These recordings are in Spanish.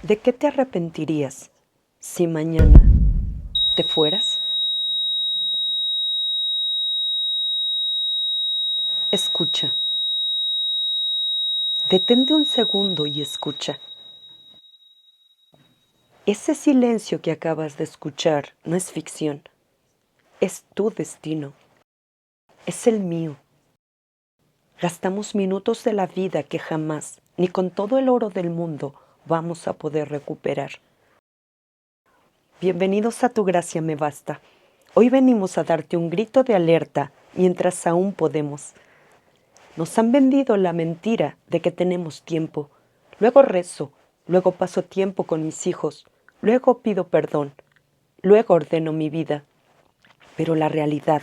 ¿De qué te arrepentirías si mañana te fueras? Escucha. Detente un segundo y escucha. Ese silencio que acabas de escuchar no es ficción. Es tu destino. Es el mío. Gastamos minutos de la vida que jamás, ni con todo el oro del mundo, vamos a poder recuperar. Bienvenidos a Tu Gracia Me Basta. Hoy venimos a darte un grito de alerta mientras aún podemos. Nos han vendido la mentira de que tenemos tiempo. Luego rezo, luego paso tiempo con mis hijos, luego pido perdón, luego ordeno mi vida. Pero la realidad,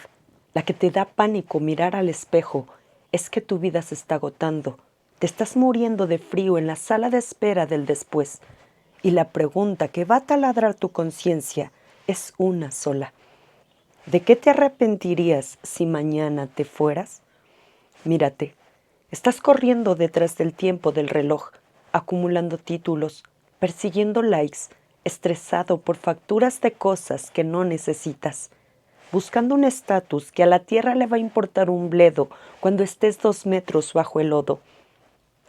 la que te da pánico mirar al espejo, es que tu vida se está agotando. Te estás muriendo de frío en la sala de espera del después. Y la pregunta que va a taladrar tu conciencia es una sola. ¿De qué te arrepentirías si mañana te fueras? Mírate, estás corriendo detrás del tiempo del reloj, acumulando títulos, persiguiendo likes, estresado por facturas de cosas que no necesitas, buscando un estatus que a la tierra le va a importar un bledo cuando estés 2 metros bajo el lodo.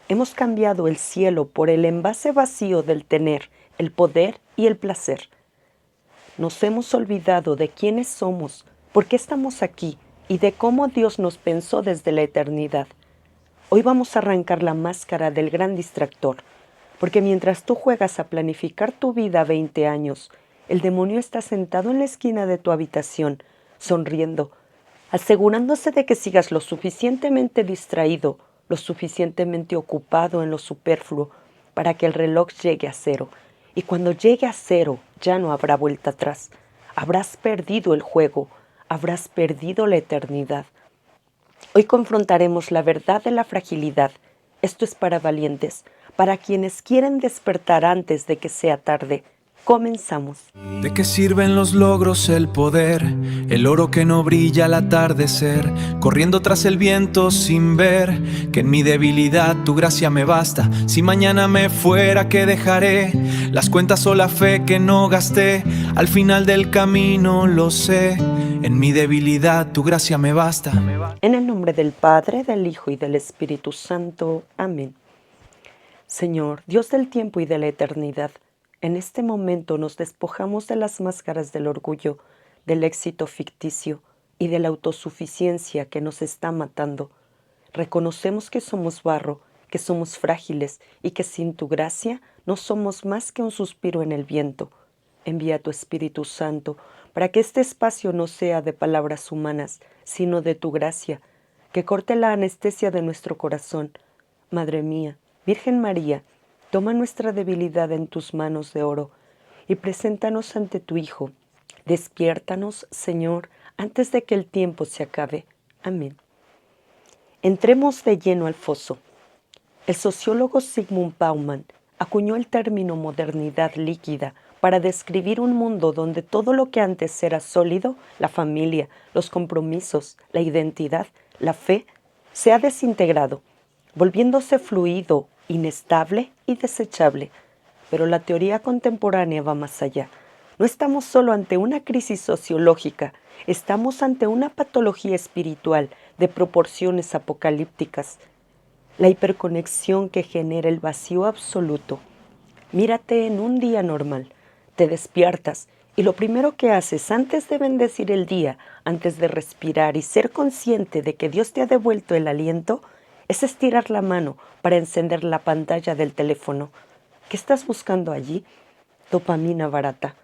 Hemos cambiado el cielo por el envase vacío del tener, el poder y el placer. Nos hemos olvidado de quiénes somos, por qué estamos aquí y de cómo Dios nos pensó desde la eternidad. Hoy vamos a arrancar la máscara del gran distractor, porque mientras tú juegas a planificar tu vida a 20 años, el demonio está sentado en la esquina de tu habitación, sonriendo, asegurándose de que sigas lo suficientemente distraído, lo suficientemente ocupado en lo superfluo, para que el reloj llegue a cero. Y cuando llegue a cero, ya no habrá vuelta atrás. Habrás perdido el juego, habrás perdido la eternidad. Hoy confrontaremos la verdad de la fragilidad. Esto es para valientes, para quienes quieren despertar antes de que sea tarde. Comenzamos. ¿De qué sirven los logros, el poder, el oro que no brilla al atardecer, corriendo tras el viento sin ver que en mi debilidad tu gracia me basta? Si mañana me fuera, ¿qué dejaré? Las cuentas o la fe que no gasté, al final del camino lo sé, en mi debilidad tu gracia me basta. En el nombre del Padre, del Hijo y del Espíritu Santo. Amén. Señor, Dios del tiempo y de la eternidad, en este momento nos despojamos de las máscaras del orgullo, del éxito ficticio y de la autosuficiencia que nos está matando. Reconocemos que somos barro, que somos frágiles y que sin tu gracia no somos más que un suspiro en el viento. Envía tu Espíritu Santo para que este espacio no sea de palabras humanas, sino de tu gracia, que corte la anestesia de nuestro corazón. Madre mía, Virgen María, toma nuestra debilidad en tus manos de oro y preséntanos ante tu Hijo. Despiértanos, Señor, antes de que el tiempo se acabe. Amén. Entremos de lleno al foso. El sociólogo Zygmunt Bauman acuñó el término modernidad líquida para describir un mundo donde todo lo que antes era sólido, la familia, los compromisos, la identidad, la fe, se ha desintegrado, volviéndose fluido, inestable y desechable. Pero la teoría contemporánea va más allá. No estamos solo ante una crisis sociológica, estamos ante una patología espiritual de proporciones apocalípticas. La hiperconexión que genera el vacío absoluto. Mírate en un día normal, te despiertas y lo primero que haces antes de bendecir el día, antes de respirar y ser consciente de que Dios te ha devuelto el aliento, es estirar la mano para encender la pantalla del teléfono. ¿Qué estás buscando allí? Dopamina barata.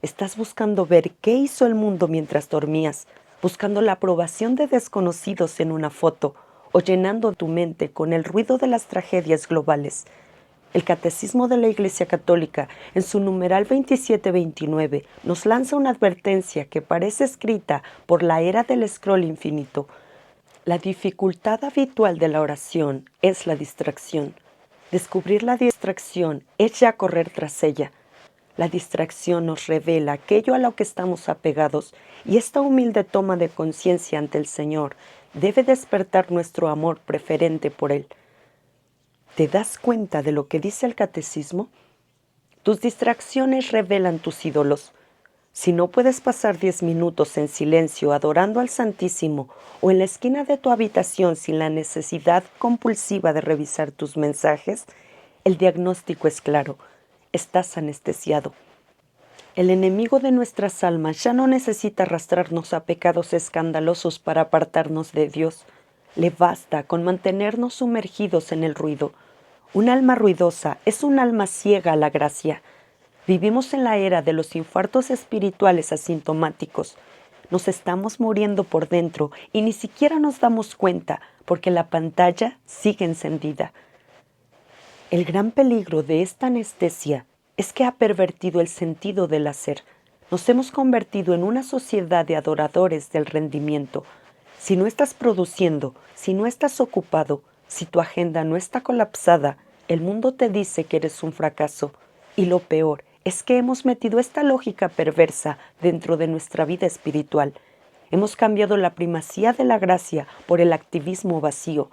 Estás buscando ver qué hizo el mundo mientras dormías, buscando la aprobación de desconocidos en una foto o llenando tu mente con el ruido de las tragedias globales. El Catecismo de la Iglesia Católica, en su numeral 2729, nos lanza una advertencia que parece escrita por la era del scroll infinito. La dificultad habitual de la oración es la distracción. Descubrir la distracción es ya correr tras ella. La distracción nos revela aquello a lo que estamos apegados y esta humilde toma de conciencia ante el Señor debe despertar nuestro amor preferente por Él. ¿Te das cuenta de lo que dice el catecismo? Tus distracciones revelan tus ídolos. Si no puedes pasar 10 minutos en silencio adorando al Santísimo o en la esquina de tu habitación sin la necesidad compulsiva de revisar tus mensajes, el diagnóstico es claro. Estás anestesiado. El enemigo de nuestras almas ya no necesita arrastrarnos a pecados escandalosos para apartarnos de Dios. Le basta con mantenernos sumergidos en el ruido. Un alma ruidosa es un alma ciega a la gracia. Vivimos en la era de los infartos espirituales asintomáticos. Nos estamos muriendo por dentro y ni siquiera nos damos cuenta porque la pantalla sigue encendida. El gran peligro de esta anestesia es que ha pervertido el sentido del hacer. Nos hemos convertido en una sociedad de adoradores del rendimiento. Si no estás produciendo, si no estás ocupado, si tu agenda no está colapsada, el mundo te dice que eres un fracaso. Y lo peor es que hemos metido esta lógica perversa dentro de nuestra vida espiritual. Hemos cambiado la primacía de la gracia por el activismo vacío.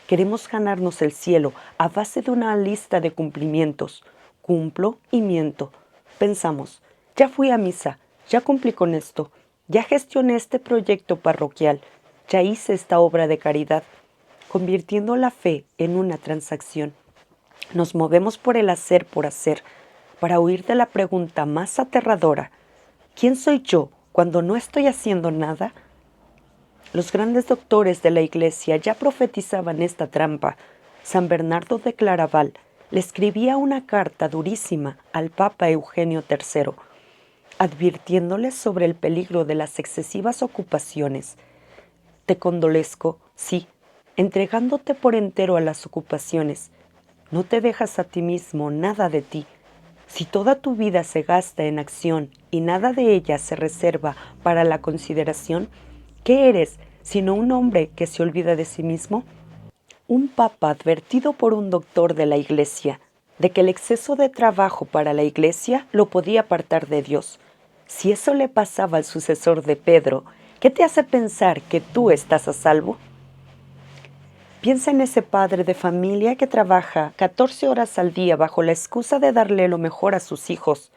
Queremos ganarnos el cielo a base de una lista de cumplimientos. Cumplo y miento. Pensamos, ya fui a misa, ya cumplí con esto, ya gestioné este proyecto parroquial, ya hice esta obra de caridad, convirtiendo la fe en una transacción. Nos movemos por el hacer por hacer, para huir de la pregunta más aterradora: ¿quién soy yo cuando no estoy haciendo nada? Los grandes doctores de la Iglesia ya profetizaban esta trampa. San Bernardo de Claraval le escribía una carta durísima al Papa Eugenio III, advirtiéndole sobre el peligro de las excesivas ocupaciones. Te condolezco, sí, entregándote por entero a las ocupaciones. No te dejas a ti mismo nada de ti. Si toda tu vida se gasta en acción y nada de ella se reserva para la consideración, ¿qué eres sino un hombre que se olvida de sí mismo? Un papa advertido por un doctor de la Iglesia de que el exceso de trabajo para la Iglesia lo podía apartar de Dios. Si eso le pasaba al sucesor de Pedro, ¿qué te hace pensar que tú estás a salvo? Piensa en ese padre de familia que trabaja 14 horas al día bajo la excusa de darle lo mejor a sus hijos.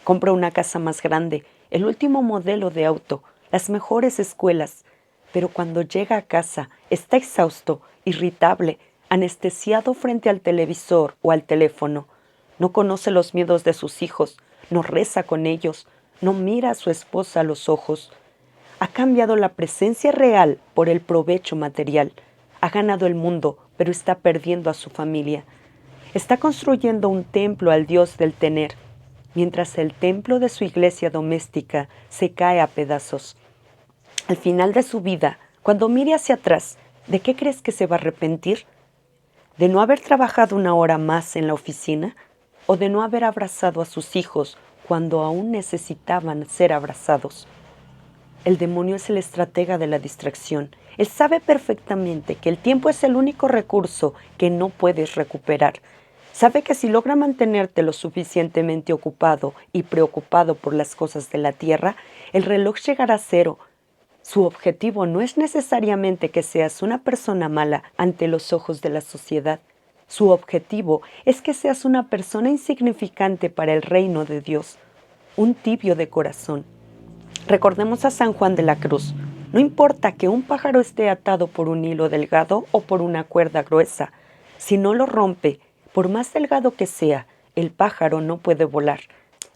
Compra una casa más grande, el último modelo de auto, las mejores escuelas, pero cuando llega a casa está exhausto, irritable, anestesiado frente al televisor o al teléfono. No conoce los miedos de sus hijos, no reza con ellos, no mira a su esposa a los ojos. Ha cambiado la presencia real por el provecho material. Ha ganado el mundo, pero está perdiendo a su familia. Está construyendo un templo al Dios del tener, mientras el templo de su iglesia doméstica se cae a pedazos. Al final de su vida, cuando mire hacia atrás, ¿de qué crees que se va a arrepentir? ¿De no haber trabajado una hora más en la oficina? ¿O de no haber abrazado a sus hijos cuando aún necesitaban ser abrazados? El demonio es el estratega de la distracción. Él sabe perfectamente que el tiempo es el único recurso que no puedes recuperar. Sabe que si logra mantenerte lo suficientemente ocupado y preocupado por las cosas de la tierra, el reloj llegará a cero. Su objetivo no es necesariamente que seas una persona mala ante los ojos de la sociedad. Su objetivo es que seas una persona insignificante para el reino de Dios, un tibio de corazón. Recordemos a San Juan de la Cruz. No importa que un pájaro esté atado por un hilo delgado o por una cuerda gruesa. Si no lo rompe, por más delgado que sea, el pájaro no puede volar.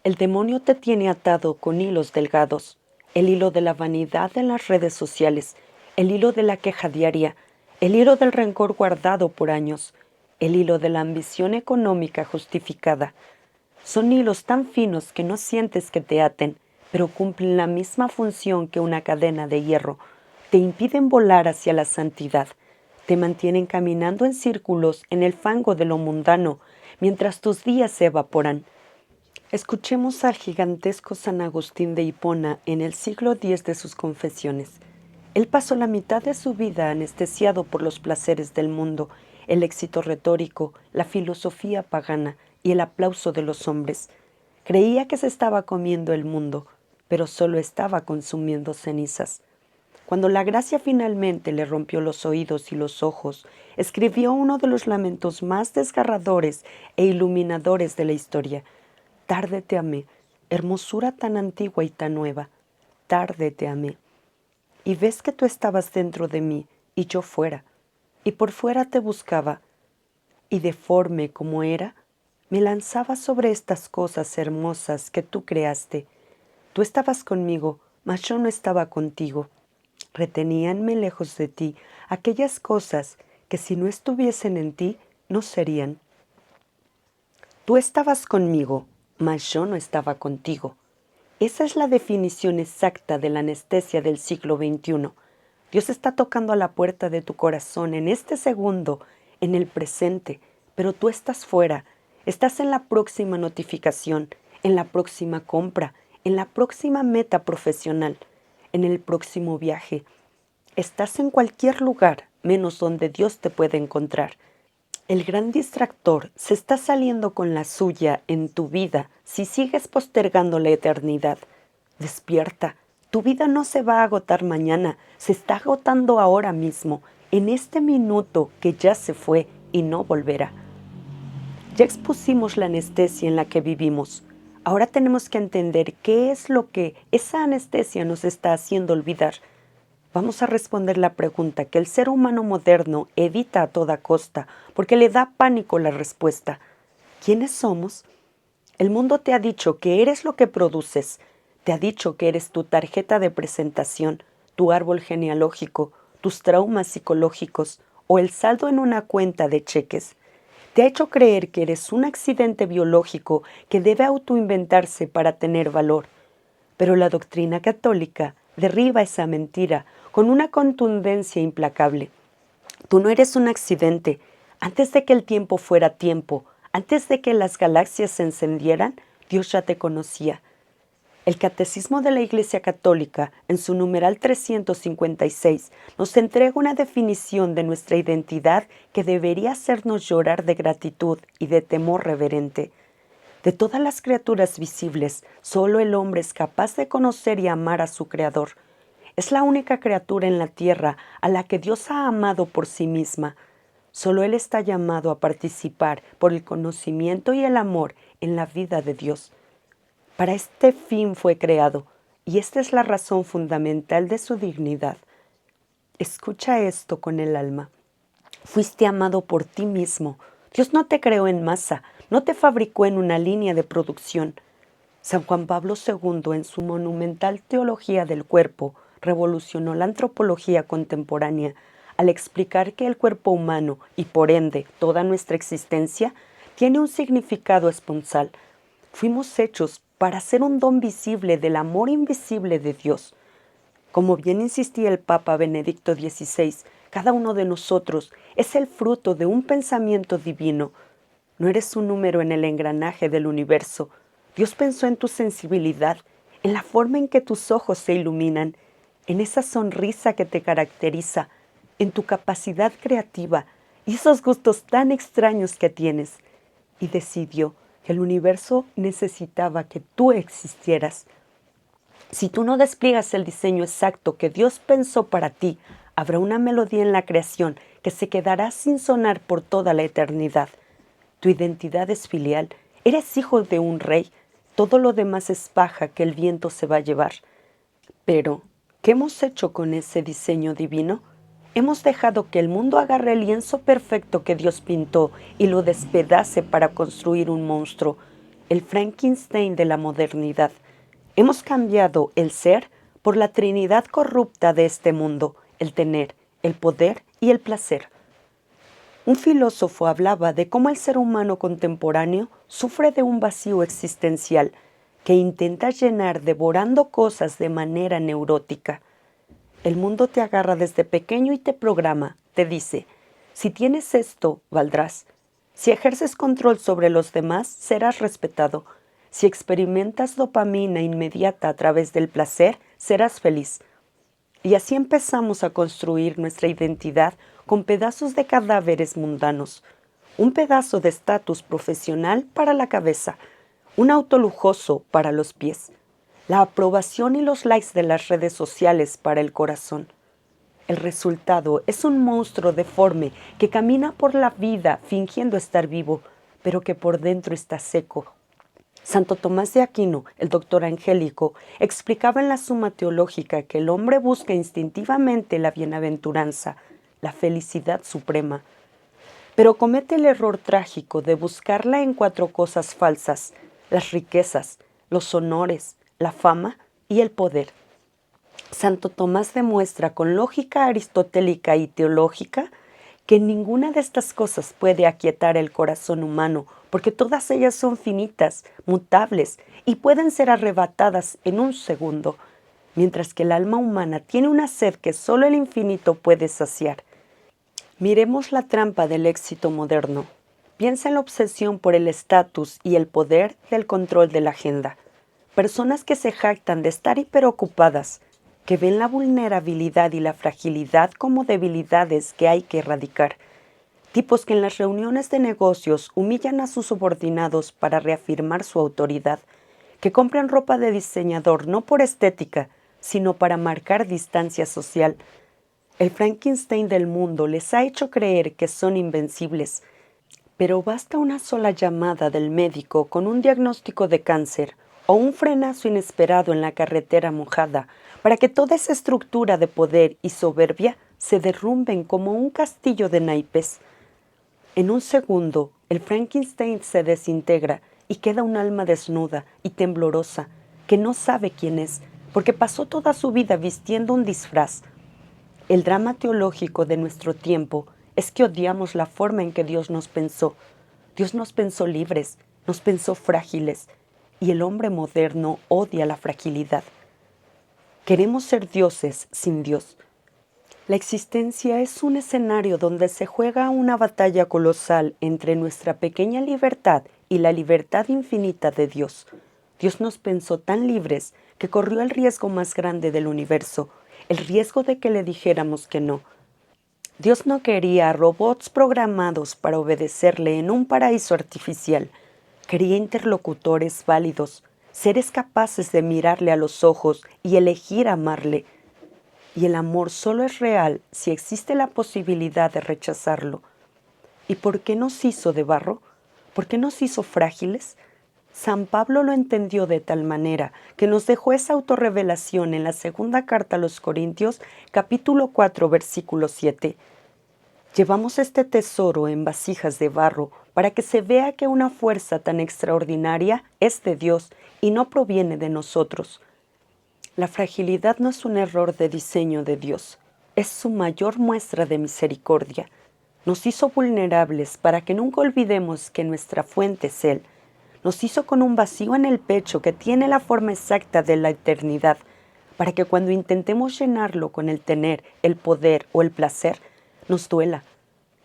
El demonio te tiene atado con hilos delgados. El hilo de la vanidad en las redes sociales, el hilo de la queja diaria, el hilo del rencor guardado por años, el hilo de la ambición económica justificada. Son hilos tan finos que no sientes que te aten, pero cumplen la misma función que una cadena de hierro. Te impiden volar hacia la santidad. Te mantienen caminando en círculos en el fango de lo mundano, mientras tus días se evaporan. Escuchemos al gigantesco San Agustín de Hipona en el siglo X de sus Confesiones. Él pasó la mitad de su vida anestesiado por los placeres del mundo, el éxito retórico, la filosofía pagana y el aplauso de los hombres. Creía que se estaba comiendo el mundo, pero solo estaba consumiendo cenizas. Cuando la gracia finalmente le rompió los oídos y los ojos, escribió uno de los lamentos más desgarradores e iluminadores de la historia. Tarde te amé, hermosura tan antigua y tan nueva. Tarde te amé. Y ves que tú estabas dentro de mí y yo fuera, y por fuera te buscaba, y deforme como era, me lanzaba sobre estas cosas hermosas que tú creaste. Tú estabas conmigo, mas yo no estaba contigo. Reteníanme lejos de ti aquellas cosas que si no estuviesen en ti, no serían. Tú estabas conmigo, mas yo no estaba contigo. Esa es la definición exacta de la anestesia del siglo XXI. Dios está tocando a la puerta de tu corazón en este segundo, en el presente, pero tú estás fuera. Estás en la próxima notificación, en la próxima compra, en la próxima meta profesional, en el próximo viaje. Estás en cualquier lugar, menos donde Dios te puede encontrar. El gran distractor se está saliendo con la suya en tu vida si sigues postergando la eternidad. Despierta. Tu vida no se va a agotar mañana, se está agotando ahora mismo, en este minuto que ya se fue y no volverá. Ya expusimos la anestesia en la que vivimos. Ahora tenemos que entender qué es lo que esa anestesia nos está haciendo olvidar. Vamos a responder la pregunta que el ser humano moderno evita a toda costa porque le da pánico la respuesta. ¿Quiénes somos? El mundo te ha dicho que eres lo que produces. Te ha dicho que eres tu tarjeta de presentación, tu árbol genealógico, tus traumas psicológicos o el saldo en una cuenta de cheques. Te ha hecho creer que eres un accidente biológico que debe autoinventarse para tener valor. Pero la doctrina católica derriba esa mentira con una contundencia implacable. Tú no eres un accidente. Antes de que el tiempo fuera tiempo, antes de que las galaxias se encendieran, Dios ya te conocía. El Catecismo de la Iglesia Católica, en su numeral 356, nos entrega una definición de nuestra identidad que debería hacernos llorar de gratitud y de temor reverente. De todas las criaturas visibles, solo el hombre es capaz de conocer y amar a su Creador. Es la única criatura en la tierra a la que Dios ha amado por sí misma. Solo Él está llamado a participar por el conocimiento y el amor en la vida de Dios. Para este fin fue creado, y esta es la razón fundamental de su dignidad. Escucha esto con el alma. Fuiste amado por ti mismo. Dios no te creó en masa, no te fabricó en una línea de producción. San Juan Pablo II, en su monumental Teología del Cuerpo, revolucionó la antropología contemporánea al explicar que el cuerpo humano, y por ende toda nuestra existencia, tiene un significado esponsal. Fuimos hechos para ser un don visible del amor invisible de Dios. Como bien insistía el Papa Benedicto XVI, cada uno de nosotros es el fruto de un pensamiento divino. No eres un número en el engranaje del universo. Dios pensó en tu sensibilidad, en la forma en que tus ojos se iluminan, en esa sonrisa que te caracteriza, en tu capacidad creativa y esos gustos tan extraños que tienes. Y decidió que el universo necesitaba que tú existieras. Si tú no despliegas el diseño exacto que Dios pensó para ti, habrá una melodía en la creación que se quedará sin sonar por toda la eternidad. Tu identidad es filial, eres hijo de un rey, todo lo demás es paja que el viento se va a llevar. Pero, ¿qué hemos hecho con ese diseño divino? Hemos dejado que el mundo agarre el lienzo perfecto que Dios pintó y lo despedace para construir un monstruo, el Frankenstein de la modernidad. Hemos cambiado el ser por la trinidad corrupta de este mundo, el tener, el poder y el placer. Un filósofo hablaba de cómo el ser humano contemporáneo sufre de un vacío existencial que intenta llenar devorando cosas de manera neurótica. El mundo te agarra desde pequeño y te programa, te dice, si tienes esto, valdrás. Si ejerces control sobre los demás, serás respetado. Si experimentas dopamina inmediata a través del placer, serás feliz. Y así empezamos a construir nuestra identidad con pedazos de cadáveres mundanos. Un pedazo de estatus profesional para la cabeza, un auto lujoso para los pies, la aprobación y los likes de las redes sociales para el corazón. El resultado es un monstruo deforme que camina por la vida fingiendo estar vivo, pero que por dentro está seco. Santo Tomás de Aquino, el doctor angélico, explicaba en la Suma Teológica que el hombre busca instintivamente la bienaventuranza, la felicidad suprema, pero comete el error trágico de buscarla en 4 cosas falsas: las riquezas, los honores, la fama y el poder. Santo Tomás demuestra con lógica aristotélica y teológica que ninguna de estas cosas puede aquietar el corazón humano, porque todas ellas son finitas, mutables y pueden ser arrebatadas en un segundo, mientras que el alma humana tiene una sed que solo el infinito puede saciar. Miremos la trampa del éxito moderno. Piensa en la obsesión por el estatus y el poder del control de la agenda. Personas que se jactan de estar hiperocupadas, que ven la vulnerabilidad y la fragilidad como debilidades que hay que erradicar. Tipos que en las reuniones de negocios humillan a sus subordinados para reafirmar su autoridad, que compran ropa de diseñador no por estética, sino para marcar distancia social. El Frankenstein del mundo les ha hecho creer que son invencibles, pero basta una sola llamada del médico con un diagnóstico de cáncer o un frenazo inesperado en la carretera mojada para que toda esa estructura de poder y soberbia se derrumben como un castillo de naipes. En un segundo, el Frankenstein se desintegra y queda un alma desnuda y temblorosa que no sabe quién es, porque pasó toda su vida vistiendo un disfraz. El drama teológico de nuestro tiempo es que odiamos la forma en que Dios nos pensó. Dios nos pensó libres, nos pensó frágiles, y el hombre moderno odia la fragilidad. Queremos ser dioses sin Dios. La existencia es un escenario donde se juega una batalla colosal entre nuestra pequeña libertad y la libertad infinita de Dios. Dios nos pensó tan libres que corrió el riesgo más grande del universo, el riesgo de que le dijéramos que no. Dios no quería robots programados para obedecerle en un paraíso artificial. Quería interlocutores válidos, seres capaces de mirarle a los ojos y elegir amarle. Y el amor solo es real si existe la posibilidad de rechazarlo. ¿Y por qué nos hizo de barro? ¿Por qué nos hizo frágiles? San Pablo lo entendió de tal manera que nos dejó esa autorrevelación en la segunda carta a los Corintios, capítulo 4, versículo 7. Llevamos este tesoro en vasijas de barro para que se vea que una fuerza tan extraordinaria es de Dios y no proviene de nosotros. La fragilidad no es un error de diseño de Dios, es su mayor muestra de misericordia. Nos hizo vulnerables para que nunca olvidemos que nuestra fuente es Él. Nos hizo con un vacío en el pecho que tiene la forma exacta de la eternidad, para que cuando intentemos llenarlo con el tener, el poder o el placer, nos duela.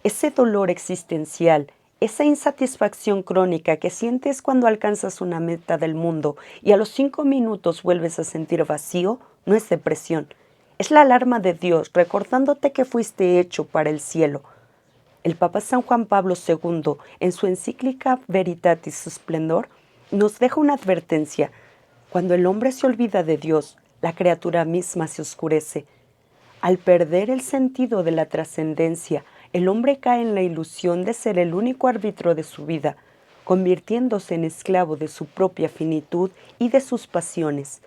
Ese dolor existencial, esa insatisfacción crónica que sientes cuando alcanzas una meta del mundo y a los 5 minutos vuelves a sentir vacío, no es depresión. Es la alarma de Dios recordándote que fuiste hecho para el cielo. El Papa San Juan Pablo II, en su encíclica Veritatis Splendor, nos deja una advertencia. Cuando el hombre se olvida de Dios, la criatura misma se oscurece. Al perder el sentido de la trascendencia, el hombre cae en la ilusión de ser el único árbitro de su vida, convirtiéndose en esclavo de su propia finitud y de sus pasiones.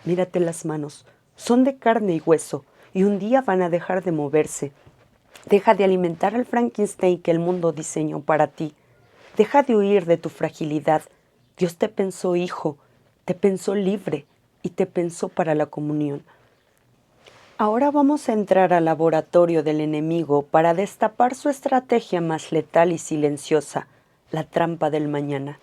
Mírate las manos, son de carne y hueso, y un día van a dejar de moverse. Deja de alimentar al Frankenstein que el mundo diseñó para ti. Deja de huir de tu fragilidad. Dios te pensó hijo, te pensó libre y te pensó para la comunión. Ahora vamos a entrar al laboratorio del enemigo para destapar su estrategia más letal y silenciosa, la trampa del mañana.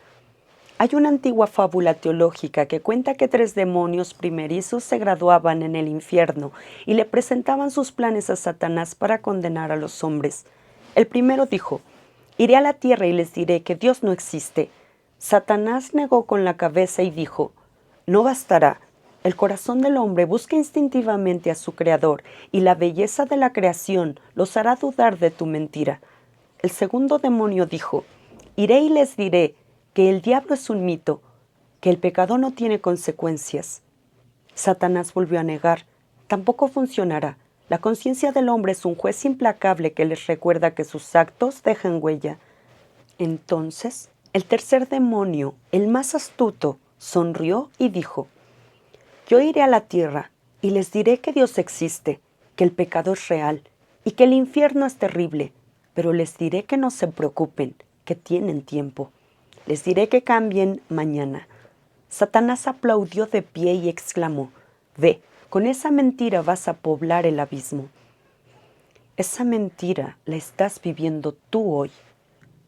Hay una antigua fábula teológica que cuenta que 3 demonios primerizos se graduaban en el infierno y le presentaban sus planes a Satanás para condenar a los hombres. El primero dijo: «Iré a la tierra y les diré que Dios no existe». Satanás negó con la cabeza y dijo: «No bastará. El corazón del hombre busca instintivamente a su Creador y la belleza de la creación los hará dudar de tu mentira». El segundo demonio dijo: «Iré y les diré que el diablo es un mito, que el pecado no tiene consecuencias». Satanás volvió a negar: «Tampoco funcionará. La conciencia del hombre es un juez implacable que les recuerda que sus actos dejan huella. Entonces, el tercer demonio, el más astuto, sonrió y dijo: Yo iré a la tierra y les diré que Dios existe, que el pecado es real y que el infierno es terrible, pero les diré que no se preocupen, que tienen tiempo. Les diré que cambien mañana. Satanás aplaudió de pie y exclamó: Ve, con esa mentira vas a poblar el abismo. Esa mentira la estás viviendo tú hoy.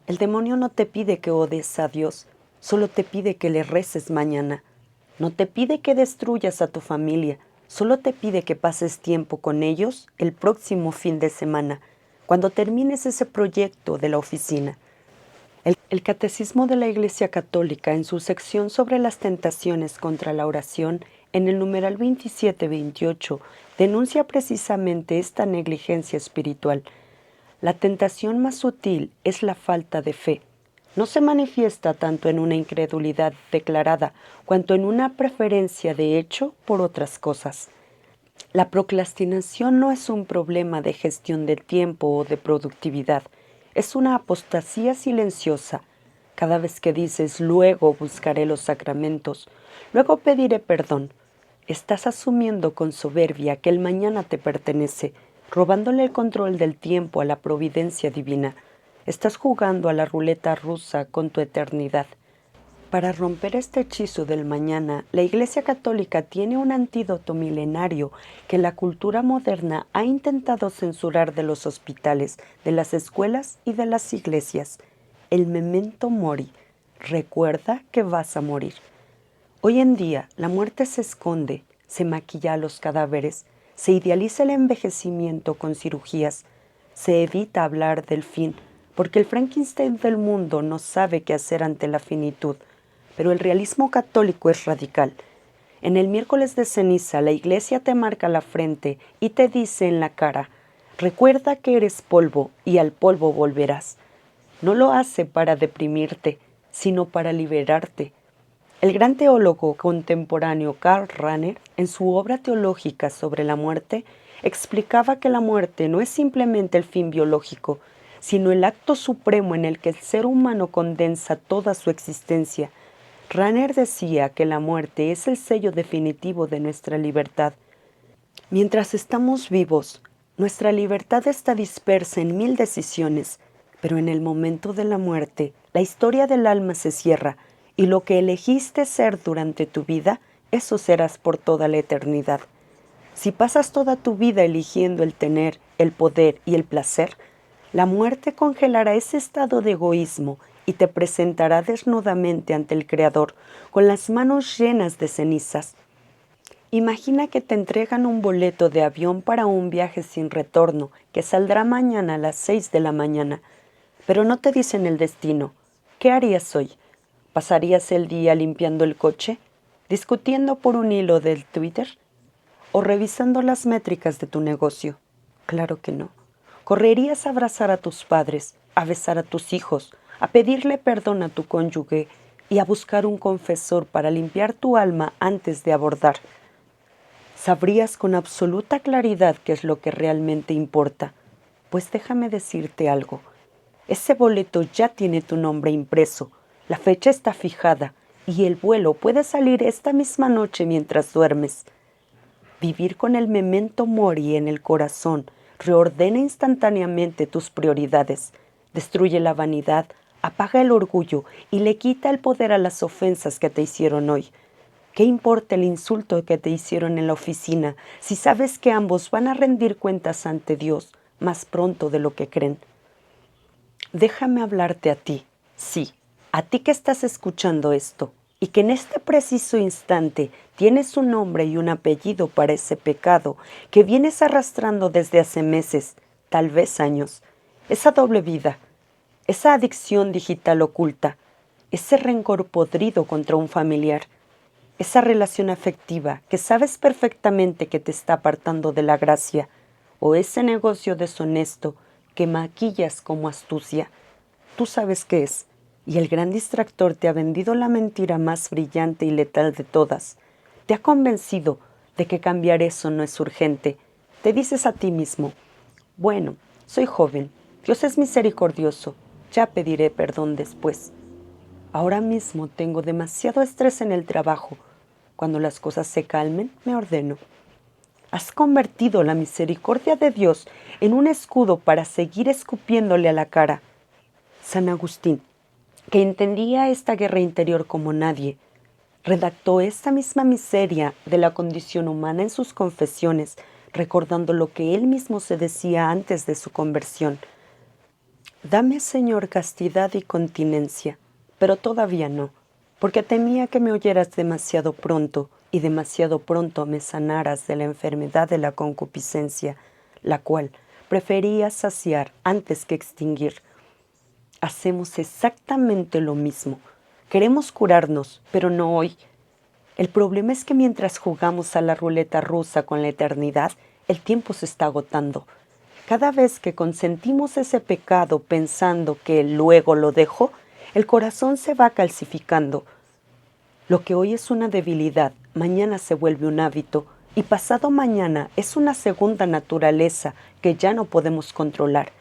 El demonio no te pide que odies a Dios, solo te pide que le reces mañana. No te pide que destruyas a tu familia, solo te pide que pases tiempo con ellos el próximo fin de semana, cuando termines ese proyecto de la oficina. El Catecismo de la Iglesia Católica, en su sección sobre las tentaciones contra la oración, en el numeral 27-28, denuncia precisamente esta negligencia espiritual. La tentación más sutil es la falta de fe. No se manifiesta tanto en una incredulidad declarada, cuanto en una preferencia de hecho por otras cosas. La procrastinación no es un problema de gestión del tiempo o de productividad. Es una apostasía silenciosa. Cada vez que dices luego buscaré los sacramentos, luego pediré perdón, estás asumiendo con soberbia que el mañana te pertenece, robándole el control del tiempo a la providencia divina. Estás jugando a la ruleta rusa con tu eternidad. Para romper este hechizo del mañana, la Iglesia Católica tiene un antídoto milenario que la cultura moderna ha intentado censurar de los hospitales, de las escuelas y de las iglesias. El memento mori. Recuerda que vas a morir. Hoy en día, la muerte se esconde, se maquilla a los cadáveres, se idealiza el envejecimiento con cirugías, se evita hablar del fin, porque el Frankenstein del mundo no sabe qué hacer ante la finitud. Pero el realismo católico es radical. En el miércoles de ceniza, la Iglesia te marca la frente y te dice en la cara: recuerda que eres polvo y al polvo volverás. No lo hace para deprimirte, sino para liberarte. El gran teólogo contemporáneo Karl Rahner, en su obra teológica sobre la muerte, explicaba que la muerte no es simplemente el fin biológico, sino el acto supremo en el que el ser humano condensa toda su existencia. Rahner decía que la muerte es el sello definitivo de nuestra libertad. Mientras estamos vivos, nuestra libertad está dispersa en 1000 decisiones, pero en el momento de la muerte, la historia del alma se cierra, y lo que elegiste ser durante tu vida, eso serás por toda la eternidad. Si pasas toda tu vida eligiendo el tener, el poder y el placer, la muerte congelará ese estado de egoísmo y te presentará desnudamente ante el Creador, con las manos llenas de cenizas. Imagina que te entregan un boleto de avión para un viaje sin retorno, que saldrá mañana a las 6 de la mañana, pero no te dicen el destino. ¿Qué harías hoy? ¿Pasarías el día limpiando el coche, discutiendo por un hilo del Twitter o revisando las métricas de tu negocio? Claro que no. Correrías a abrazar a tus padres, a besar a tus hijos, a pedirle perdón a tu cónyuge y a buscar un confesor para limpiar tu alma antes de abordar. Sabrías con absoluta claridad qué es lo que realmente importa. Pues déjame decirte algo. Ese boleto ya tiene tu nombre impreso, la fecha está fijada y el vuelo puede salir esta misma noche mientras duermes. Vivir con el memento mori en el corazón reordena instantáneamente tus prioridades, destruye la vanidad, apaga el orgullo y le quita el poder a las ofensas que te hicieron hoy. ¿Qué importa el insulto que te hicieron en la oficina si sabes que ambos van a rendir cuentas ante Dios más pronto de lo que creen? Déjame hablarte a ti, sí, a ti que estás escuchando esto y que en este preciso instante tienes un nombre y un apellido para ese pecado que vienes arrastrando desde hace meses, tal vez años, esa doble vida, esa adicción digital oculta, ese rencor podrido contra un familiar, esa relación afectiva que sabes perfectamente que te está apartando de la gracia, o ese negocio deshonesto que maquillas como astucia. Tú sabes qué es, y el gran distractor te ha vendido la mentira más brillante y letal de todas. Te ha convencido de que cambiar eso no es urgente, Te dices a ti mismo, bueno, soy joven, Dios es misericordioso, ya pediré perdón después. Ahora mismo tengo demasiado estrés en el trabajo. Cuando las cosas se calmen, me ordeno. Has convertido la misericordia de Dios en un escudo para seguir escupiéndole a la cara. San Agustín, que entendía esta guerra interior como nadie, redactó esta misma miseria de la condición humana en sus confesiones, recordando lo que él mismo se decía antes de su conversión. Dame, Señor, castidad y continencia, pero todavía no, porque temía que me oyeras demasiado pronto y demasiado pronto me sanaras de la enfermedad de la concupiscencia, la cual prefería saciar antes que extinguir. Hacemos exactamente lo mismo. Queremos curarnos, pero no hoy. El problema es que mientras jugamos a la ruleta rusa con la eternidad, el tiempo se está agotando. Cada vez que consentimos ese pecado pensando que luego lo dejo, el corazón se va calcificando. Lo que hoy es una debilidad, mañana se vuelve un hábito y pasado mañana es una segunda naturaleza que ya no podemos controlar.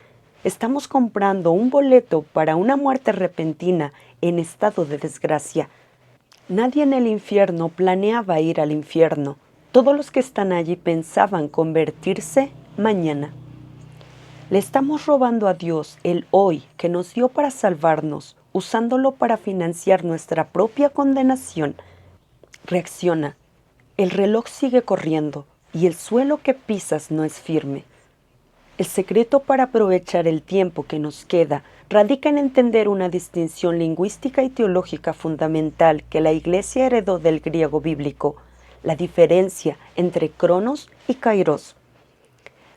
Estamos comprando un boleto para una muerte repentina en estado de desgracia. Nadie en el infierno planeaba ir al infierno. Todos los que están allí pensaban convertirse mañana. Le estamos robando a Dios el hoy que nos dio para salvarnos, usándolo para financiar nuestra propia condenación. Reacciona. El reloj sigue corriendo y el suelo que pisas no es firme. El secreto para aprovechar el tiempo que nos queda radica en entender una distinción lingüística y teológica fundamental que la Iglesia heredó del griego bíblico, la diferencia entre cronos y kairos.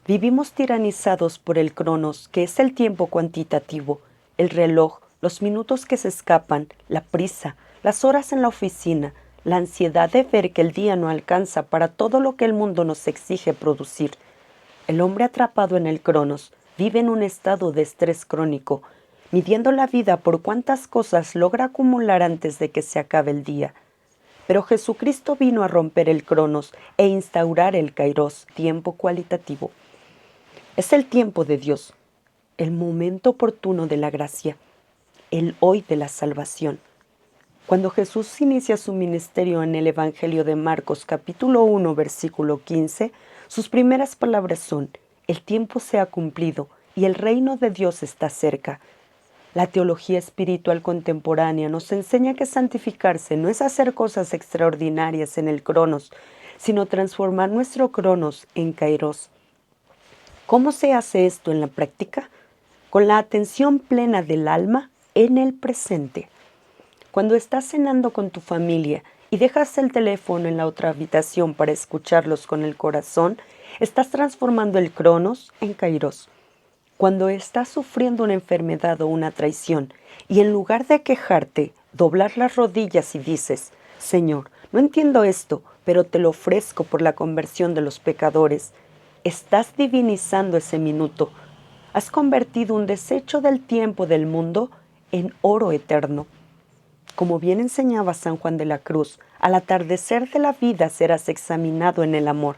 Vivimos tiranizados por el cronos, que es el tiempo cuantitativo, el reloj, los minutos que se escapan, la prisa, las horas en la oficina, la ansiedad de ver que el día no alcanza para todo lo que el mundo nos exige producir. El hombre atrapado en el cronos vive en un estado de estrés crónico, midiendo la vida por cuántas cosas logra acumular antes de que se acabe el día. Pero Jesucristo vino a romper el cronos e instaurar el kairos, tiempo cualitativo. Es el tiempo de Dios, el momento oportuno de la gracia, el hoy de la salvación. Cuando Jesús inicia su ministerio en el Evangelio de Marcos capítulo 1 versículo 15, sus primeras palabras son: el tiempo se ha cumplido y el reino de Dios está cerca. La teología espiritual contemporánea nos enseña que santificarse no es hacer cosas extraordinarias en el cronos, sino transformar nuestro cronos en kairos. ¿Cómo se hace esto en la práctica? Con la atención plena del alma en el presente. Cuando estás cenando con tu familia y dejas el teléfono en la otra habitación para escucharlos con el corazón, estás transformando el cronos en kairos. Cuando estás sufriendo una enfermedad o una traición y en lugar de quejarte, doblar las rodillas y dices: Señor, no entiendo esto, pero te lo ofrezco por la conversión de los pecadores, estás divinizando ese minuto. Has convertido un desecho del tiempo del mundo en oro eterno. Como bien enseñaba San Juan de la Cruz, al atardecer de la vida serás examinado en el amor.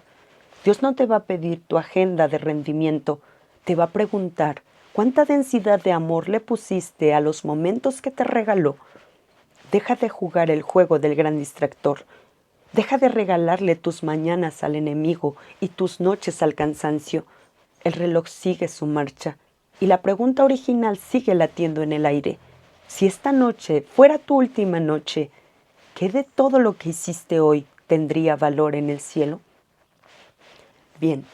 Dios no te va a pedir tu agenda de rendimiento, te va a preguntar cuánta densidad de amor le pusiste a los momentos que te regaló. Deja de jugar el juego del gran distractor. Deja de regalarle tus mañanas al enemigo y tus noches al cansancio. El reloj sigue su marcha y la pregunta original sigue latiendo en el aire. Si esta noche fuera tu última noche, ¿qué de todo lo que hiciste hoy tendría valor en el cielo? Bien,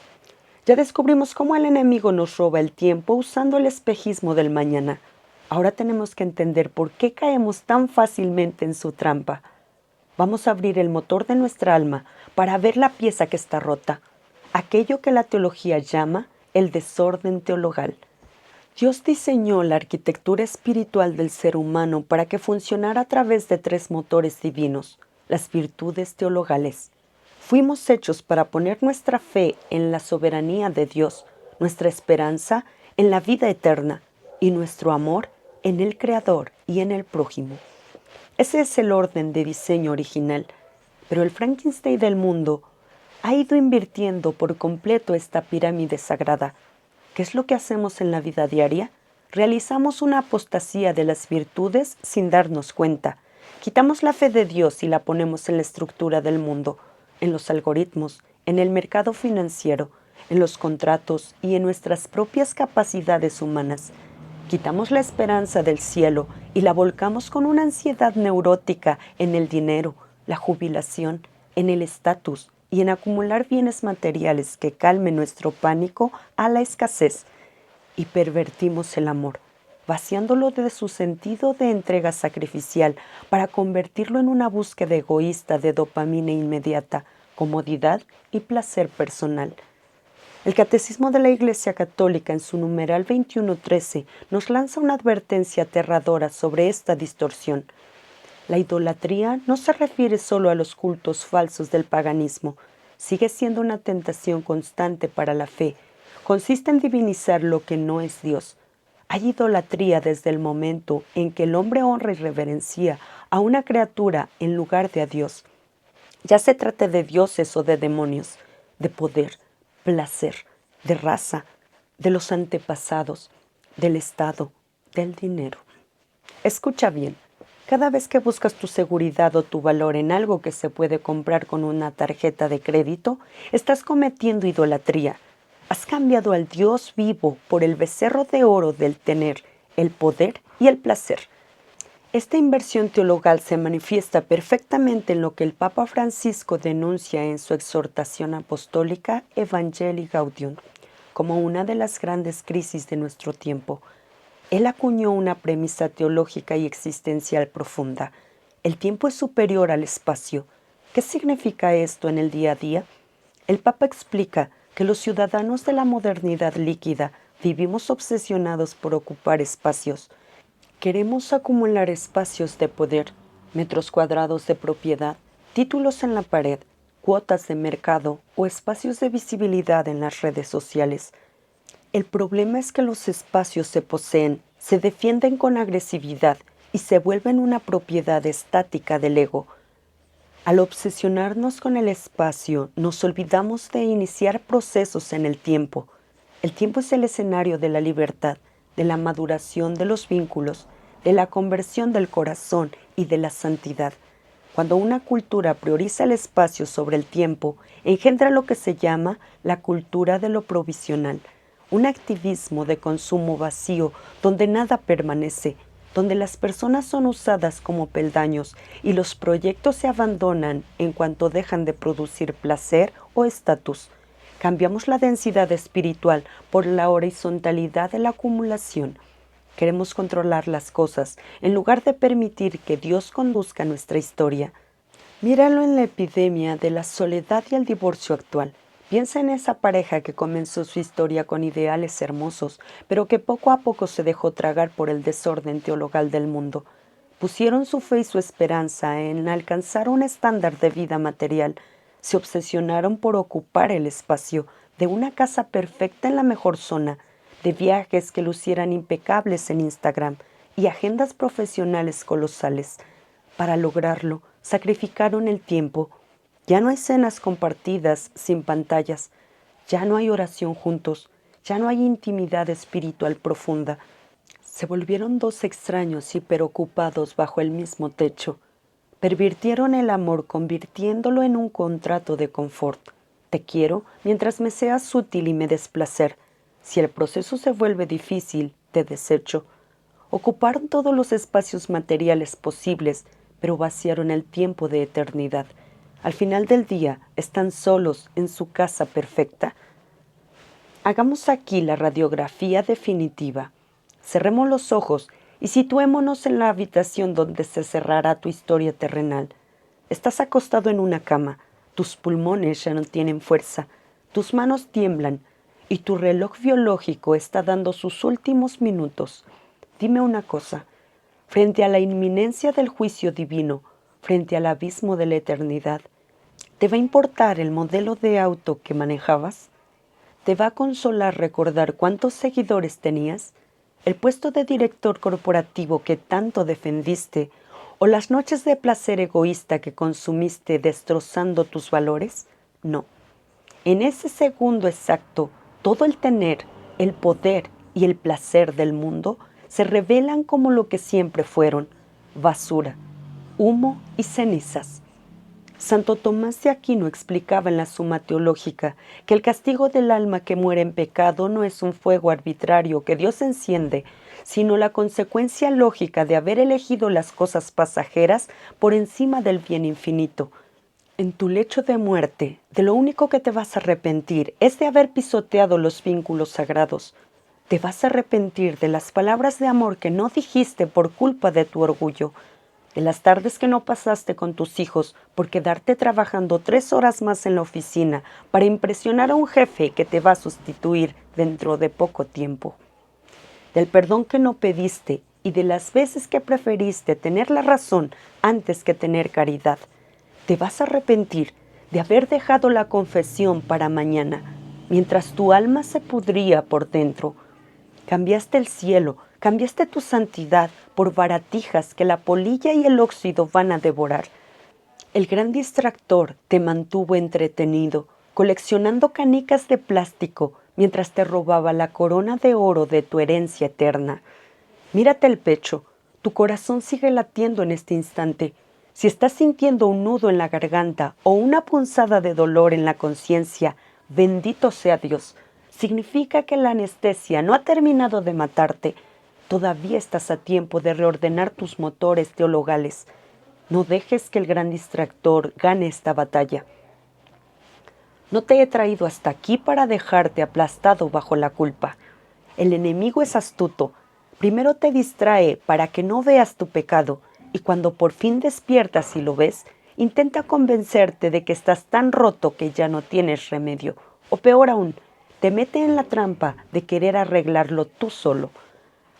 ya descubrimos cómo el enemigo nos roba el tiempo usando el espejismo del mañana. Ahora tenemos que entender por qué caemos tan fácilmente en su trampa. Vamos a abrir el motor de nuestra alma para ver la pieza que está rota, aquello que la teología llama el desorden teologal. Dios diseñó la arquitectura espiritual del ser humano para que funcionara a través de tres motores divinos, las virtudes teologales. Fuimos hechos para poner nuestra fe en la soberanía de Dios, nuestra esperanza en la vida eterna y nuestro amor en el Creador y en el prójimo. Ese es el orden de diseño original, pero el Frankenstein del mundo ha ido invirtiendo por completo esta pirámide sagrada. ¿Qué es lo que hacemos en la vida diaria? Realizamos una apostasía de las virtudes sin darnos cuenta. Quitamos la fe de Dios y la ponemos en la estructura del mundo, en los algoritmos, en el mercado financiero, en los contratos y en nuestras propias capacidades humanas. Quitamos la esperanza del cielo y la volcamos con una ansiedad neurótica en el dinero, la jubilación, en el estatus y en acumular bienes materiales que calmen nuestro pánico a la escasez. Y pervertimos el amor, vaciándolo de su sentido de entrega sacrificial para convertirlo en una búsqueda egoísta de dopamina inmediata, comodidad y placer personal. El Catecismo de la Iglesia Católica en su numeral 2113 nos lanza una advertencia aterradora sobre esta distorsión. La idolatría no se refiere solo a los cultos falsos del paganismo, sigue siendo una tentación constante para la fe. Consiste en divinizar lo que no es Dios. Hay idolatría desde el momento en que el hombre honra y reverencia a una criatura en lugar de a Dios. Ya se trate de dioses o de demonios, de poder, placer, de raza, de los antepasados, del Estado, del dinero. Escucha bien, cada vez que buscas tu seguridad o tu valor en algo que se puede comprar con una tarjeta de crédito, estás cometiendo idolatría. Has cambiado al Dios vivo por el becerro de oro del tener, el poder y el placer. Esta inversión teologal se manifiesta perfectamente en lo que el Papa Francisco denuncia en su exhortación apostólica Evangelii Gaudium, como una de las grandes crisis de nuestro tiempo. Él acuñó una premisa teológica y existencial profunda. El tiempo es superior al espacio. ¿Qué significa esto en el día a día? El Papa explica que los ciudadanos de la modernidad líquida vivimos obsesionados por ocupar espacios. Queremos acumular espacios de poder, metros cuadrados de propiedad, títulos en la pared, cuotas de mercado o espacios de visibilidad en las redes sociales. El problema es que los espacios se poseen, se defienden con agresividad y se vuelven una propiedad estática del ego. Al obsesionarnos con el espacio, nos olvidamos de iniciar procesos en el tiempo. El tiempo es el escenario de la libertad, de la maduración de los vínculos, de la conversión del corazón y de la santidad. Cuando una cultura prioriza el espacio sobre el tiempo, engendra lo que se llama la cultura de lo provisional, un activismo de consumo vacío donde nada permanece, donde las personas son usadas como peldaños y los proyectos se abandonan en cuanto dejan de producir placer o estatus. Cambiamos la densidad espiritual por la horizontalidad de la acumulación. Queremos controlar las cosas en lugar de permitir que Dios conduzca nuestra historia. Míralo en la epidemia de la soledad y el divorcio actual. Piensa en esa pareja que comenzó su historia con ideales hermosos, pero que poco a poco se dejó tragar por el desorden teologal del mundo. Pusieron su fe y su esperanza en alcanzar un estándar de vida material. Se obsesionaron por ocupar el espacio de una casa perfecta en la mejor zona, de viajes que lucieran impecables en Instagram y agendas profesionales colosales. Para lograrlo, sacrificaron el tiempo. Ya no hay cenas compartidas sin pantallas, ya no hay oración juntos, ya no hay intimidad espiritual profunda. Se volvieron dos extraños hiperocupados bajo el mismo techo. Pervirtieron el amor convirtiéndolo en un contrato de confort. Te quiero mientras me seas útil y me des placer. Si el proceso se vuelve difícil, te desecho. Ocuparon todos los espacios materiales posibles, pero vaciaron el tiempo de eternidad. Al final del día, están solos en su casa perfecta. Hagamos aquí la radiografía definitiva. Cerremos los ojos y situémonos en la habitación donde se cerrará tu historia terrenal. Estás acostado en una cama, tus pulmones ya no tienen fuerza, tus manos tiemblan y tu reloj biológico está dando sus últimos minutos. Dime una cosa, frente a la inminencia del juicio divino, frente al abismo de la eternidad, ¿te va a importar el modelo de auto que manejabas? ¿Te va a consolar recordar cuántos seguidores tenías? ¿El puesto de director corporativo que tanto defendiste? ¿O las noches de placer egoísta que consumiste destrozando tus valores? No. En ese segundo exacto, todo el tener, el poder y el placer del mundo se revelan como lo que siempre fueron: basura, humo y cenizas. Santo Tomás de Aquino explicaba en la Suma Teológica que el castigo del alma que muere en pecado no es un fuego arbitrario que Dios enciende, sino la consecuencia lógica de haber elegido las cosas pasajeras por encima del bien infinito. En tu lecho de muerte, de lo único que te vas a arrepentir es de haber pisoteado los vínculos sagrados. Te vas a arrepentir de las palabras de amor que no dijiste por culpa de tu orgullo, de las tardes que no pasaste con tus hijos por quedarte trabajando 3 horas más en la oficina para impresionar a un jefe que te va a sustituir dentro de poco tiempo, del perdón que no pediste y de las veces que preferiste tener la razón antes que tener caridad. Te vas a arrepentir de haber dejado la confesión para mañana, mientras tu alma se pudría por dentro. Cambiaste el cielo, cambiaste tu santidad por baratijas que la polilla y el óxido van a devorar. El gran distractor te mantuvo entretenido, coleccionando canicas de plástico mientras te robaba la corona de oro de tu herencia eterna. Mírate el pecho, tu corazón sigue latiendo en este instante. Si estás sintiendo un nudo en la garganta o una punzada de dolor en la conciencia, bendito sea Dios. Significa que la anestesia no ha terminado de matarte. Todavía estás a tiempo de reordenar tus motores teologales. No dejes que el gran distractor gane esta batalla. No te he traído hasta aquí para dejarte aplastado bajo la culpa. El enemigo es astuto. Primero te distrae para que no veas tu pecado, y cuando por fin despiertas y lo ves, intenta convencerte de que estás tan roto que ya no tienes remedio. O peor aún, te mete en la trampa de querer arreglarlo tú solo.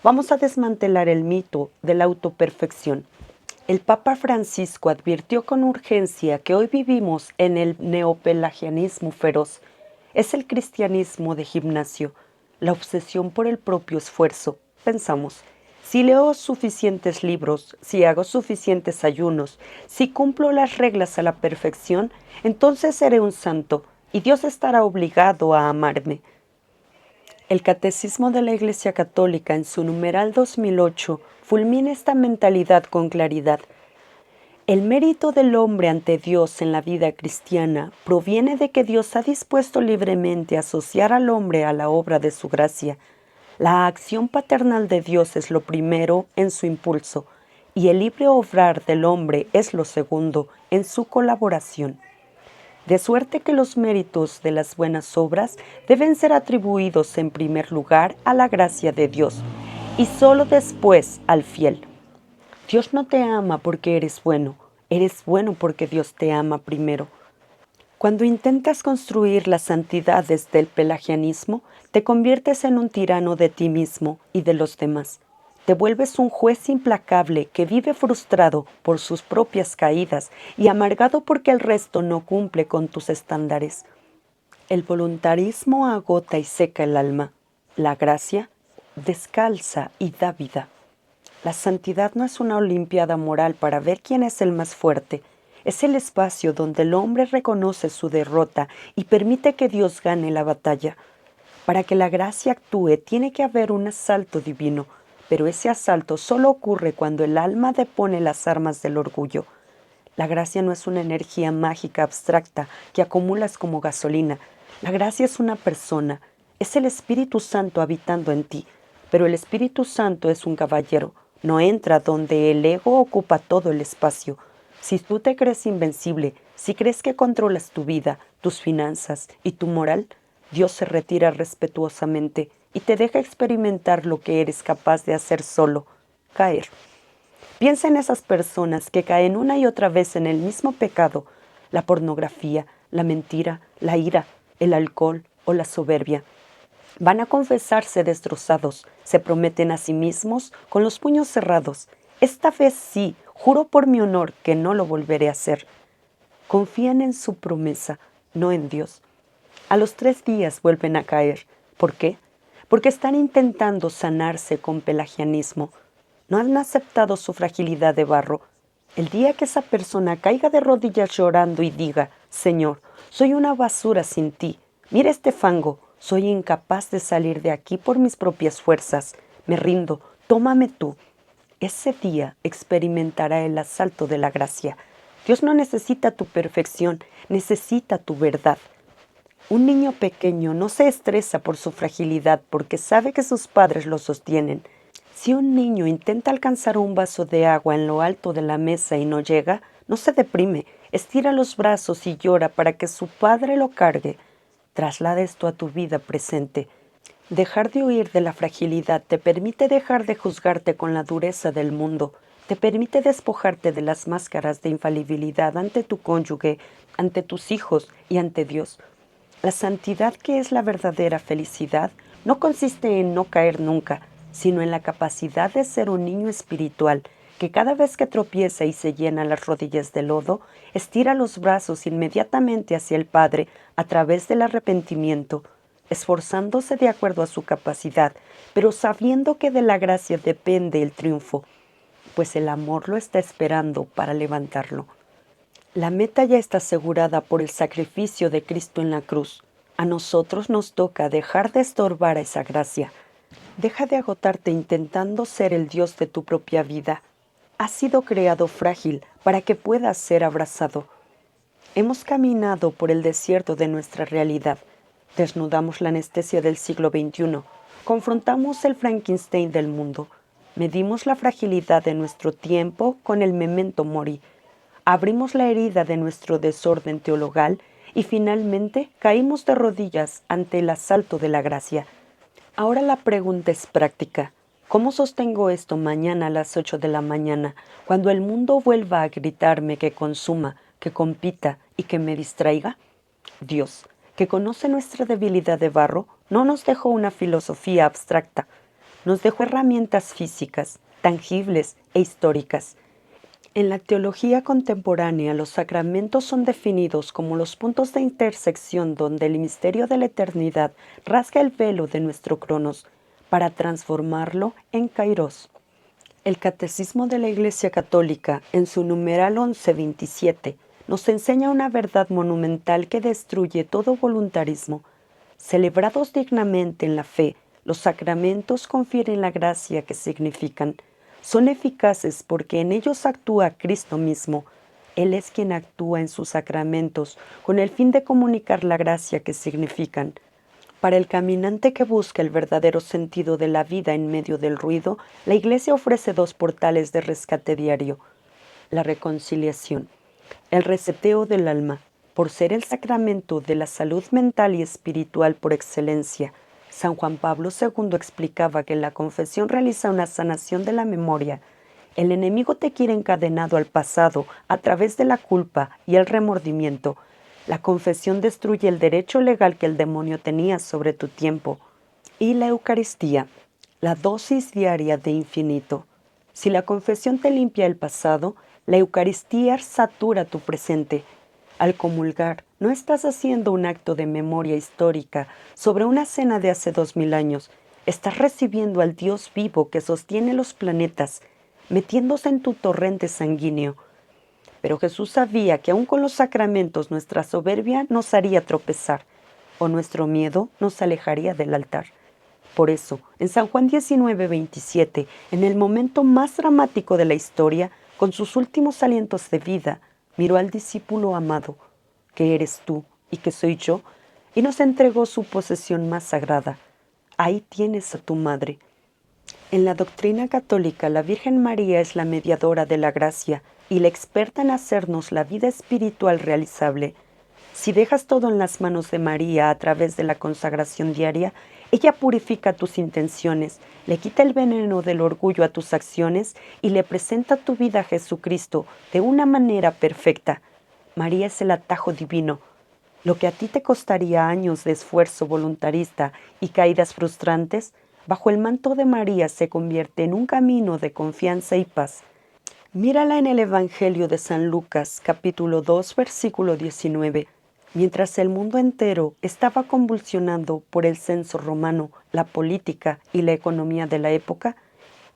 Vamos a desmantelar el mito de la autoperfección. El Papa Francisco advirtió con urgencia que hoy vivimos en el neopelagianismo feroz. Es el cristianismo de gimnasio, la obsesión por el propio esfuerzo. Pensamos, si leo suficientes libros, si hago suficientes ayunos, si cumplo las reglas a la perfección, entonces seré un santo y Dios estará obligado a amarme. El Catecismo de la Iglesia Católica en su numeral 2008 fulmina esta mentalidad con claridad. El mérito del hombre ante Dios en la vida cristiana proviene de que Dios ha dispuesto libremente a asociar al hombre a la obra de su gracia. La acción paternal de Dios es lo primero en su impulso, y el libre obrar del hombre es lo segundo en su colaboración. De suerte que los méritos de las buenas obras deben ser atribuidos en primer lugar a la gracia de Dios, y sólo después al fiel. Dios no te ama porque eres bueno porque Dios te ama primero. Cuando intentas construir la santidad desde el pelagianismo, te conviertes en un tirano de ti mismo y de los demás. Te vuelves un juez implacable que vive frustrado por sus propias caídas y amargado porque el resto no cumple con tus estándares. El voluntarismo agota y seca el alma. La gracia descalza y da vida. La santidad no es una olimpiada moral para ver quién es el más fuerte. Es el espacio donde el hombre reconoce su derrota y permite que Dios gane la batalla. Para que la gracia actúe tiene que haber un asalto divino, pero ese asalto solo ocurre cuando el alma depone las armas del orgullo. La gracia no es una energía mágica abstracta que acumulas como gasolina. La gracia es una persona, es el Espíritu Santo habitando en ti, pero el Espíritu Santo es un caballero. No entra donde el ego ocupa todo el espacio. Si tú te crees invencible, si crees que controlas tu vida, tus finanzas y tu moral, Dios se retira respetuosamente y te deja experimentar lo que eres capaz de hacer solo, caer. Piensa en esas personas que caen una y otra vez en el mismo pecado, la pornografía, la mentira, la ira, el alcohol o la soberbia. Van a confesarse destrozados, se prometen a sí mismos con los puños cerrados. Esta vez sí, juro por mi honor que no lo volveré a hacer. Confían en su promesa, no en Dios. A los 3 días vuelven a caer. ¿Por qué? Porque están intentando sanarse con pelagianismo. No han aceptado su fragilidad de barro. El día que esa persona caiga de rodillas llorando y diga, Señor, soy una basura sin ti. Mira este fango. Soy incapaz de salir de aquí por mis propias fuerzas. Me rindo. Tómame tú. Ese día experimentará el asalto de la gracia. Dios no necesita tu perfección, necesita tu verdad. Un niño pequeño no se estresa por su fragilidad porque sabe que sus padres lo sostienen. Si un niño intenta alcanzar un vaso de agua en lo alto de la mesa y no llega, no se deprime, estira los brazos y llora para que su padre lo cargue. Traslada esto a tu vida presente. Dejar de huir de la fragilidad te permite dejar de juzgarte con la dureza del mundo, te permite despojarte de las máscaras de infalibilidad ante tu cónyuge, ante tus hijos y ante Dios. La santidad, que es la verdadera felicidad, no consiste en no caer nunca, sino en la capacidad de ser un niño espiritual, que cada vez que tropieza y se llena las rodillas de lodo, estira los brazos inmediatamente hacia el Padre a través del arrepentimiento, esforzándose de acuerdo a su capacidad, pero sabiendo que de la gracia depende el triunfo, pues el amor lo está esperando para levantarlo. La meta ya está asegurada por el sacrificio de Cristo en la cruz. A nosotros nos toca dejar de estorbar a esa gracia. Deja de agotarte intentando ser el Dios de tu propia vida. Has sido creado frágil para que puedas ser abrazado. Hemos caminado por el desierto de nuestra realidad. Desnudamos la anestesia del siglo XXI. Confrontamos el Frankenstein del mundo. Medimos la fragilidad de nuestro tiempo con el memento mori. Abrimos la herida de nuestro desorden teologal y finalmente caímos de rodillas ante el asalto de la gracia. Ahora la pregunta es práctica. ¿Cómo sostengo esto mañana a las 8 de la mañana, cuando el mundo vuelva a gritarme que consuma, que compita y que me distraiga? Dios, que conoce nuestra debilidad de barro, no nos dejó una filosofía abstracta, nos dejó herramientas físicas, tangibles e históricas. En la teología contemporánea, los sacramentos son definidos como los puntos de intersección donde el misterio de la eternidad rasga el velo de nuestro cronos para transformarlo en kairos. El Catecismo de la Iglesia Católica, en su numeral 1127, nos enseña una verdad monumental que destruye todo voluntarismo. Celebrados dignamente en la fe, los sacramentos confieren la gracia que significan. Son eficaces porque en ellos actúa Cristo mismo. Él es quien actúa en sus sacramentos con el fin de comunicar la gracia que significan. Para el caminante que busca el verdadero sentido de la vida en medio del ruido, la Iglesia ofrece dos portales de rescate diario: la reconciliación, el reseteo del alma, por ser el sacramento de la salud mental y espiritual por excelencia. San Juan Pablo II explicaba que la confesión realiza una sanación de la memoria. El enemigo te quiere encadenado al pasado a través de la culpa y el remordimiento. La confesión destruye el derecho legal que el demonio tenía sobre tu tiempo. Y la Eucaristía, la dosis diaria de infinito. Si la confesión te limpia el pasado, la Eucaristía satura tu presente. Al comulgar, no estás haciendo un acto de memoria histórica sobre una cena de hace 2000 años. Estás recibiendo al Dios vivo que sostiene los planetas, metiéndose en tu torrente sanguíneo. Pero Jesús sabía que aun con los sacramentos nuestra soberbia nos haría tropezar, o nuestro miedo nos alejaría del altar. Por eso, en San Juan 19:27, en el momento más dramático de la historia, con sus últimos alientos de vida, miró al discípulo amado, que eres tú y que soy yo, y nos entregó su posesión más sagrada. Ahí tienes a tu madre. En la doctrina católica, la Virgen María es la mediadora de la gracia y la experta en hacernos la vida espiritual realizable. Si dejas todo en las manos de María a través de la consagración diaria, ella purifica tus intenciones, le quita el veneno del orgullo a tus acciones y le presenta tu vida a Jesucristo de una manera perfecta. María es el atajo divino. Lo que a ti te costaría años de esfuerzo voluntarista y caídas frustrantes, bajo el manto de María se convierte en un camino de confianza y paz. Mírala en el Evangelio de San Lucas, capítulo 2, versículo 19. Mientras el mundo entero estaba convulsionando por el censo romano, la política y la economía de la época,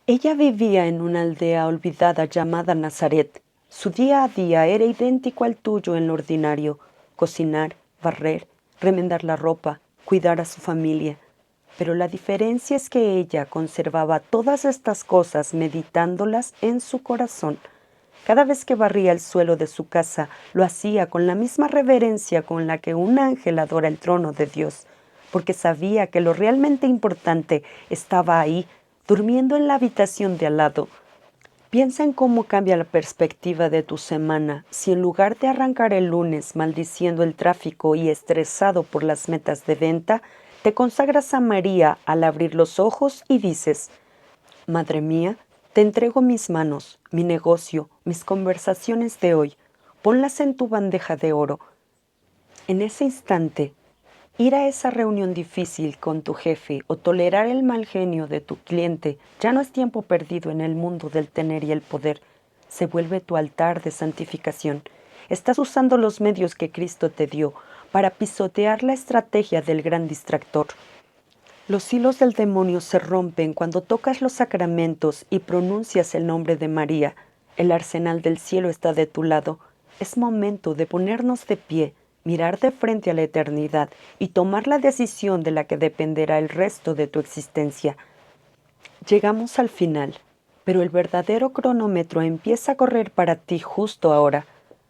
ella vivía en una aldea olvidada llamada Nazaret. Su día a día era idéntico al tuyo en lo ordinario. cocinar, barrer, remendar la ropa, cuidar a su familia. Pero la diferencia es que ella conservaba todas estas cosas meditándolas en su corazón. Cada vez que barría el suelo de su casa, lo hacía con la misma reverencia con la que un ángel adora el trono de Dios, porque sabía que lo realmente importante estaba ahí, durmiendo en la habitación de al lado. Piensa en cómo cambia la perspectiva de tu semana si en lugar de arrancar el lunes maldiciendo el tráfico y estresado por las metas de venta, te consagras a María al abrir los ojos y dices: Madre mía, te entrego mis manos, mi negocio, mis conversaciones de hoy. Ponlas en tu bandeja de oro. En ese instante, ir a esa reunión difícil con tu jefe o tolerar el mal genio de tu cliente ya no es tiempo perdido en el mundo del tener y el poder. Se vuelve tu altar de santificación. Estás usando los medios que Cristo te dio para pisotear la estrategia del gran distractor. Los hilos del demonio se rompen cuando tocas los sacramentos y pronuncias el nombre de María. El arsenal del cielo está de tu lado. Es momento de ponernos de pie, mirar de frente a la eternidad y tomar la decisión de la que dependerá el resto de tu existencia. Llegamos al final, pero el verdadero cronómetro empieza a correr para ti justo ahora.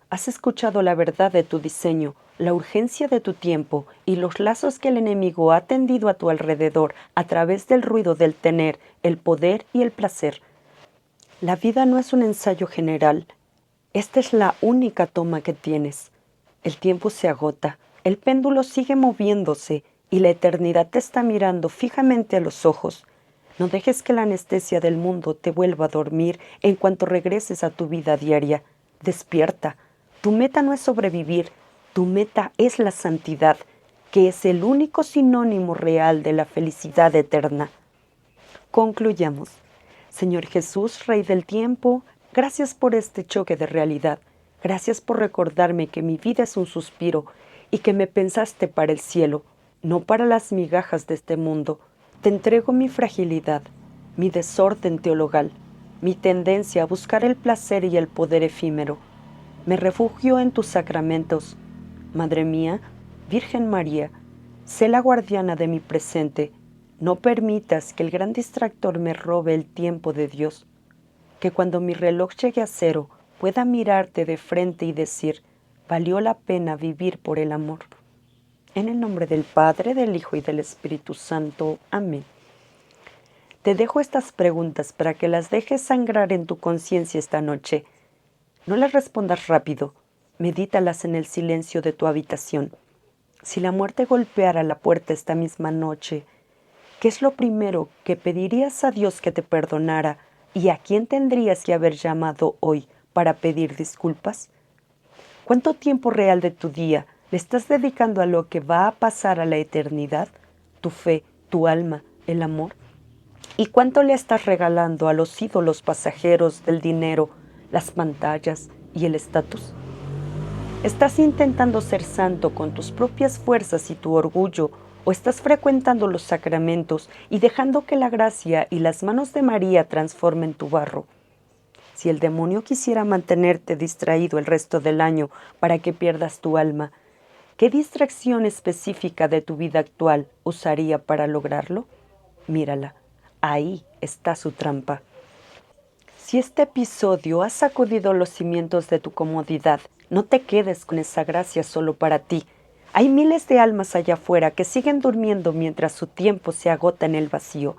Has escuchado la verdad de tu diseño, la urgencia de tu tiempo y los lazos que el enemigo ha tendido a tu alrededor a través del ruido del tener, el poder y el placer. La vida no es un ensayo general. Esta es la única toma que tienes. El tiempo se agota, el péndulo sigue moviéndose y la eternidad te está mirando fijamente a los ojos. No dejes que la anestesia del mundo te vuelva a dormir en cuanto regreses a tu vida diaria. Despierta. Tu meta no es sobrevivir, tu meta es la santidad, que es el único sinónimo real de la felicidad eterna. Concluyamos. Señor Jesús, Rey del tiempo, gracias por este choque de realidad. Gracias por recordarme que mi vida es un suspiro y que me pensaste para el cielo, no para las migajas de este mundo. Te entrego mi fragilidad, mi desorden teologal, mi tendencia a buscar el placer y el poder efímero. Me refugio en tus sacramentos. Madre mía, Virgen María, sé la guardiana de mi presente. No permitas que el gran distractor me robe el tiempo de Dios. Que cuando mi reloj llegue a cero, pueda mirarte de frente y decir: valió la pena vivir por el amor. En el nombre del Padre, del Hijo y del Espíritu Santo. Amén. Te dejo estas preguntas para que las dejes sangrar en tu conciencia esta noche. No las respondas rápido, medítalas en el silencio de tu habitación. Si la muerte golpeara la puerta esta misma noche, ¿qué es lo primero que pedirías a Dios que te perdonara y a quién tendrías que haber llamado hoy para pedir disculpas? ¿Cuánto tiempo real de tu día le estás dedicando a lo que va a pasar a la eternidad? ¿Tu fe, tu alma, el amor? ¿Y cuánto le estás regalando a los ídolos pasajeros del dinero, las pantallas y el estatus? ¿Estás intentando ser santo con tus propias fuerzas y tu orgullo, o estás frecuentando los sacramentos y dejando que la gracia y las manos de María transformen tu barro? Si el demonio quisiera mantenerte distraído el resto del año para que pierdas tu alma, ¿qué distracción específica de tu vida actual usaría para lograrlo? Mírala, ahí está su trampa. Si este episodio ha sacudido los cimientos de tu comodidad, no te quedes con esa gracia solo para ti. Hay miles de almas allá afuera que siguen durmiendo mientras su tiempo se agota en el vacío.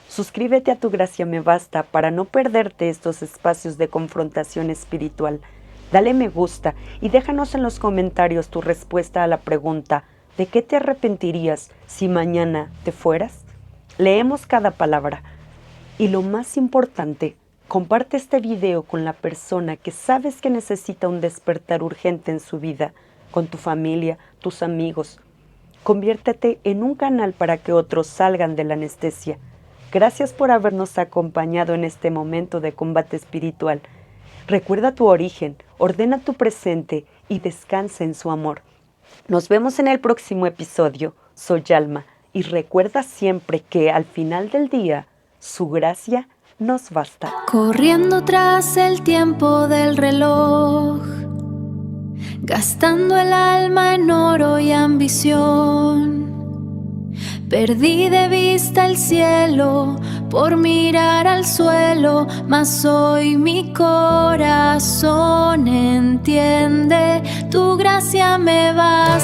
Suscríbete a Tu Gracia Me Basta para no perderte estos espacios de confrontación espiritual. Dale me gusta y déjanos en los comentarios tu respuesta a la pregunta: ¿de qué te arrepentirías si mañana te fueras? Leemos cada palabra. Y lo más importante, comparte este video con la persona que sabes que necesita un despertar urgente en su vida, con tu familia, tus amigos. Conviértete en un canal para que otros salgan de la anestesia. Gracias por habernos acompañado en este momento de combate espiritual. Recuerda tu origen, ordena tu presente y descansa en su amor. Nos vemos en el próximo episodio. Soy Alma y recuerda siempre que al final del día, su gracia nos basta. Corriendo tras el tiempo del reloj, gastando el alma en oro y ambición. Perdí de vista el cielo por mirar al suelo, mas hoy mi corazón entiende, tu gracia me basta.